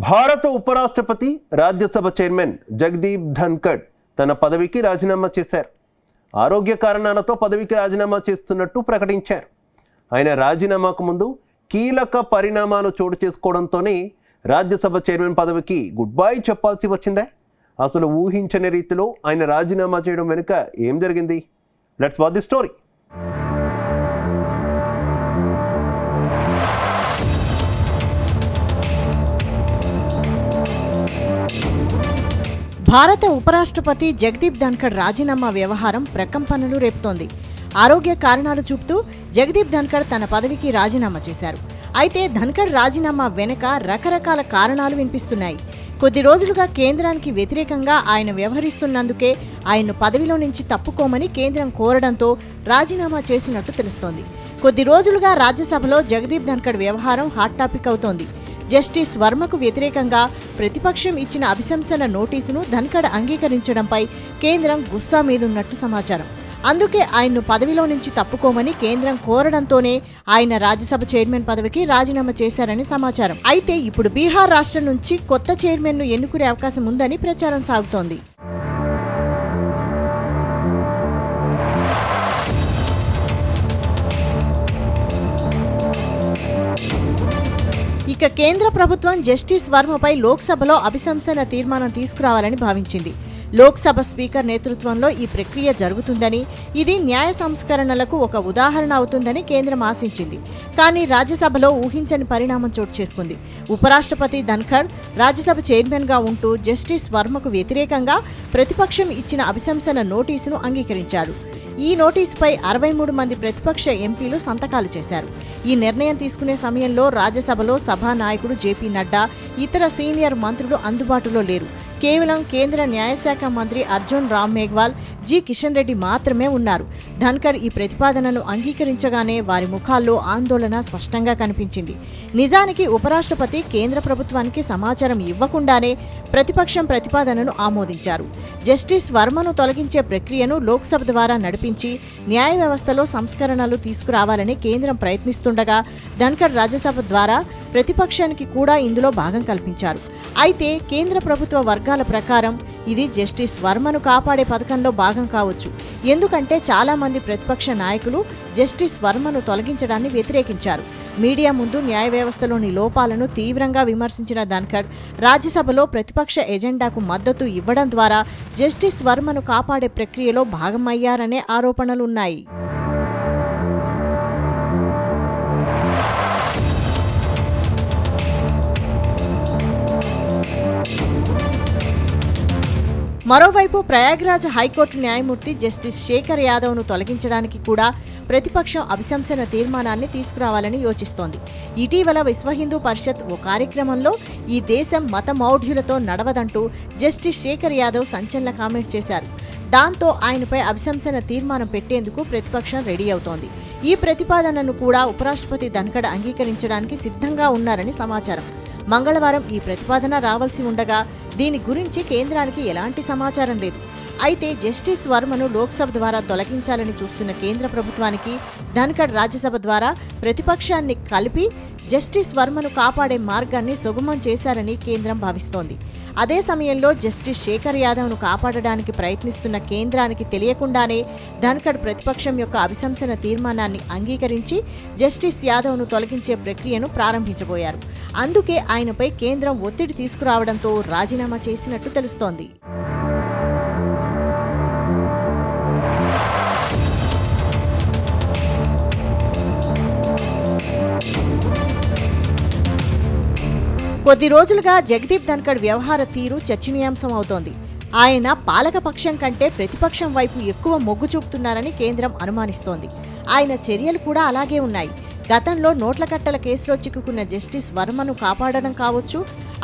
భారత ఉపరాష్ట్రపతి రాజ్యసభ చైర్మన్ జగదీప్ ధన్కడ్ తన పదవికి రాజీనామా చేశారు. ఆరోగ్య కారణాలతో పదవికి రాజీనామా చేస్తున్నట్టు ప్రకటించారు. ఆయన రాజీనామాకు ముందు కీలక పరిణామాలు చోటు చేసుకోవడంతోనే రాజ్యసభ చైర్మన్ పదవికి గుడ్ బై చెప్పాల్సి వచ్చిందే. అసలు ఊహించని రీతిలో ఆయన రాజీనామా చేయడం వెనుక ఏం జరిగింది? Let's watch the story. భారత ఉపరాష్ట్రపతి జగదీప్ ధన్కడ్ రాజీనామా వ్యవహారం ప్రకంపనలు రేపుతోంది. ఆరోగ్య కారణాలు చూపుతూ జగదీప్ ధన్కడ్ తన పదవికి రాజీనామా చేశారు. అయితే ధన్కడ్ రాజీనామా వెనుక రకరకాల కారణాలు వినిపిస్తున్నాయి. కొద్ది రోజులుగా కేంద్రానికి వ్యతిరేకంగా ఆయన వ్యవహరిస్తున్నందుకే ఆయన్ను పదవిలో నుంచి తప్పుకోమని కేంద్రం కోరడంతో రాజీనామా చేసినట్టు తెలుస్తోంది. కొద్ది రోజులుగా రాజ్యసభలో జగదీప్ ధన్కడ్ వ్యవహారం హాట్ టాపిక్ అవుతోంది. జస్టిస్ వర్మకు వ్యతిరేకంగా ప్రతిపక్షం ఇచ్చిన అభిశంసన నోటీసును ధన్కడ్ అంగీకరించడంపై కేంద్రం గుస్సా మీదున్నట్టు సమాచారం. అందుకే ఆయన్ను పదవిలో నుంచి తప్పుకోమని కేంద్రం కోరడంతోనే ఆయన రాజ్యసభ చైర్మన్ పదవికి రాజీనామా చేశారని సమాచారం. అయితే ఇప్పుడు బీహార్ రాష్ట్రం నుంచి కొత్త చైర్మన్ను ఎన్నుకునే అవకాశం ఉందని ప్రచారం సాగుతోంది. ఇక కేంద్ర ప్రభుత్వం జస్టిస్ వర్మపై లోక్సభలో అభిశంసన తీర్మానం తీసుకురావాలని భావించింది. లోక్సభ స్పీకర్ నేతృత్వంలో ఈ ప్రక్రియ జరుగుతుందని, ఇది న్యాయ సంస్కరణలకు ఒక ఉదాహరణ అవుతుందని కేంద్రం ఆశించింది. కానీ రాజ్యసభలో ఊహించని పరిణామం చోటు చేసుకుంది. ఉపరాష్ట్రపతి ధన్కడ్ రాజ్యసభ చైర్మన్గా ఉంటూ జస్టిస్ వర్మకు వ్యతిరేకంగా ప్రతిపక్షం ఇచ్చిన అభిశంసన నోటీసును అంగీకరించారు. ఈ నోటీసుపై 63 మంది ప్రతిపక్ష ఎంపీలు సంతకాలు చేశారు. ఈ నిర్ణయం తీసుకునే సమయంలో రాజ్యసభలో సభానాయకుడు జేపీ నడ్డా, ఇతర సీనియర్ మంత్రులు అందుబాటులో లేరు. కేవలం కేంద్ర న్యాయశాఖ మంత్రి అర్జున్ రామ్ మేఘ్వాల్, జి కిషన్ రెడ్డి మాత్రమే ఉన్నారు. ధన్కడ్ ఈ ప్రతిపాదనను అంగీకరించగానే వారి ముఖాల్లో ఆందోళన స్పష్టంగా కనిపించింది. నిజానికి ఉపరాష్ట్రపతి కేంద్ర ప్రభుత్వానికి సమాచారం ఇవ్వకుండానే ప్రతిపక్షం ప్రతిపాదనను ఆమోదించారు. జస్టిస్ వర్మను తొలగించే ప్రక్రియను లోక్సభ ద్వారా నడిపించి న్యాయ వ్యవస్థలో సంస్కరణలు తీసుకురావాలని కేంద్రం ప్రయత్నిస్తుండగా ధన్కడ్ రాజ్యసభ ద్వారా ప్రతిపక్షానికి కూడా ఇందులో భాగం కల్పించారు. అయితే కేంద్ర ప్రభుత్వ వర్గాల ప్రకారం ఇది జస్టిస్ వర్మను కాపాడే పథకంలో భాగం కావచ్చు. ఎందుకంటే చాలా మంది ప్రతిపక్ష నాయకులు జస్టిస్ వర్మను తొలగించడాన్ని వ్యతిరేకించారు. మీడియా ముందు న్యాయ వ్యవస్థలోని లోపాలను తీవ్రంగా విమర్శించిన ధన్కడ్ రాజ్యసభలో ప్రతిపక్ష ఎజెండాకు మద్దతు ఇవ్వడం ద్వారా జస్టిస్ వర్మను కాపాడే ప్రక్రియలో భాగమయ్యారనే ఆరోపణలున్నాయి. మరోవైపు ప్రయాగ్రాజ్ హైకోర్టు న్యాయమూర్తి జస్టిస్ శేఖర్ యాదవ్ను తొలగించడానికి కూడా ప్రతిపక్షం అభిశంసన తీర్మానాన్ని తీసుకురావాలని యోచిస్తోంది. ఇటీవల విశ్వ హిందూ పరిషత్ ఓ కార్యక్రమంలో ఈ దేశం మత మౌఢ్యులతో నడవదంటూ జస్టిస్ శేఖర్ యాదవ్ సంచలన కామెంట్ చేశారు. దాంతో ఆయనపై అభిశంసన తీర్మానం పెట్టేందుకు ప్రతిపక్షం రెడీ అవుతోంది. ఈ ప్రతిపాదనను కూడా ఉపరాష్ట్రపతి ధన్కడ్ అంగీకరించడానికి సిద్ధంగా ఉన్నారని సమాచారం. మంగళవారం ఈ ప్రతిపాదన రావాల్సి ఉండగా దీని గురించి కేంద్రానికి ఎలాంటి సమాచారం లేదు. అయితే జస్టిస్ వర్మను లోక్సభ ద్వారా తొలగించాలని చూస్తున్న కేంద్ర ప్రభుత్వానికి ధన్కడ్ రాజ్యసభ ద్వారా ప్రతిపక్షాన్ని కలిపి జస్టిస్ వర్మను కాపాడే మార్గాన్ని సుగమం చేశారని కేంద్రం భావిస్తోంది. అదే సమయంలో జస్టిస్ శేఖర్ యాదవ్ను కాపాడడానికి ప్రయత్నిస్తున్న కేంద్రానికి తెలియకుండానే ధన్కడ్ ప్రతిపక్షం యొక్క అభిశంసన తీర్మానాన్ని అంగీకరించి జస్టిస్ యాదవ్ను తొలగించే ప్రక్రియను ప్రారంభించబోయారు. అందుకే ఆయనపై కేంద్రం ఒత్తిడి తీసుకురావడంతో రాజీనామా చేసినట్టు తెలుస్తోంది. కొద్ది రోజులుగా జగదీప్ ధన్కడ్ వ్యవహార తీరు చర్చనీయాంశం అవుతోంది. ఆయన పాలకపక్షం కంటే ప్రతిపక్షం వైపు ఎక్కువ మొగ్గు చూపుతున్నారని కేంద్రం అనుమానిస్తోంది. ఆయన చర్యలు కూడా అలాగే ఉన్నాయి. గతంలో నోట్ల కట్టల కేసులో చిక్కుకున్న జస్టిస్ వర్మను కాపాడడం కావచ్చు,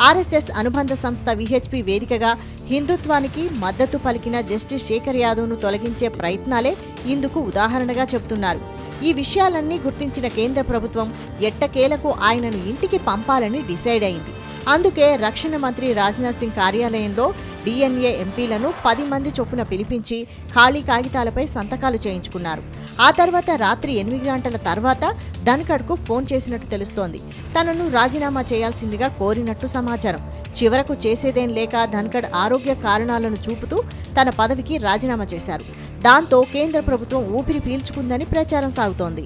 ఆర్ఎస్ఎస్ అనుబంధ సంస్థ విహెచ్పి వేదికగా హిందుత్వానికి మద్దతు పలికిన జస్టిస్ శేఖర్ యాదవ్ను తొలగించే ప్రయత్నాలే ఇందుకు ఉదాహరణగా చెబుతున్నారు. ఈ విషయాలన్నీ గుర్తించిన కేంద్ర ప్రభుత్వం ఎట్టకేలకు ఆయనను ఇంటికి పంపాలని డిసైడ్ అయింది. అందుకే రక్షణ మంత్రి రాజ్నాథ్ సింగ్ కార్యాలయంలో డిఎన్ఏ ఎంపీలను 10 మంది చొప్పున పిలిపించి ఖాళీ కాగితాలపై సంతకాలు చేయించుకున్నారు. ఆ తర్వాత రాత్రి 8 గంటల తర్వాత ధన్ఖడ్కు ఫోన్ చేసినట్టు తెలుస్తోంది. తనను రాజీనామా చేయాల్సిందిగా కోరినట్టు సమాచారం. చివరకు చేసేదేం లేక ధన్ఖడ్ ఆరోగ్య కారణాలను చూపుతూ తన పదవికి రాజీనామా చేశారు. దాంతో కేంద్ర ప్రభుత్వం ఊపిరి పీల్చుకుందని ప్రచారం సాగుతోంది.